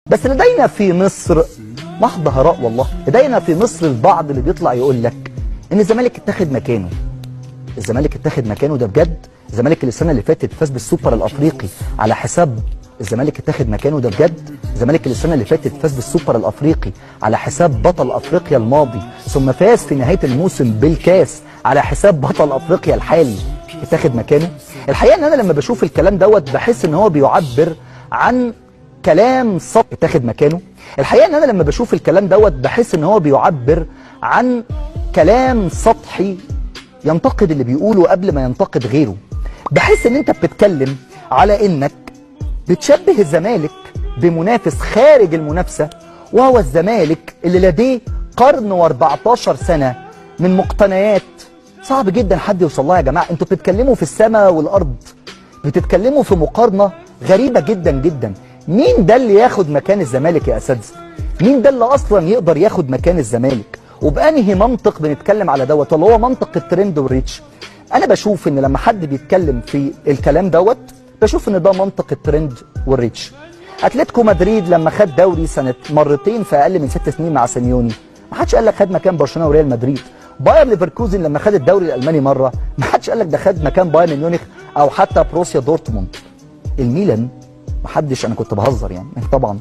بس لدينا في مصر محض هراء والله. لدينا في مصر البعض اللي بيطلع يقول لك ان الزمالك اتاخد مكانه. الزمالك اتاخد مكانه ده بجد؟ الزمالك اللي السنه اللي فاتت فاز بالسوبر الافريقي على حساب الزمالك اتاخد مكانه ده بجد؟ الزمالك اللي السنه اللي فاتت فاز بالسوبر الافريقي على حساب بطل افريقيا الماضي ثم فاز في نهايه الموسم بالكاس على حساب بطل افريقيا الحالي اتاخد مكانه؟ الحقيقه ان انا لما بشوف الكلام دوت بحس ان هو بيعبر عن كلام سطحي. اتاخد مكانه. الحقيقه ان انا لما بشوف الكلام دوت بحس ان هو بيعبر عن كلام سطحي ينتقد اللي بيقوله قبل ما ينتقد غيره. بحس ان انت بتتكلم على انك بتشبه الزمالك بمنافس خارج المنافسه، وهو الزمالك اللي لديه قرن و14 سنه من مقتنيات صعب جدا حد يوصل لها. يا جماعه انتوا بتتكلموا في السماء والارض، بتتكلموا في مقارنه غريبه جدا جدا. مين ده اللي ياخد مكان الزمالك يا اساتذه؟ مين ده اللي اصلا يقدر ياخد مكان الزمالك؟ وبانهي منطق بنتكلم على دوت؟ ولا هو منطق الترند والريتش؟ انا بشوف ان لما حد بيتكلم في الكلام دوت بشوف ان ده منطق الترند والريتش. اتلتيكو مدريد لما خد دوري سنه مرتين في اقل من 6 سنين مع سيميوني، ما حدش قال لك خد مكان برشلونه وريال مدريد. باير ليفركوزن لما خد الدوري الالماني مره، ما حدش قال لك ده خد مكان بايرن ميونخ او حتى بروسيا دورتموند. الميلان ما حدش، انا كنت بهزر يعني طبعا.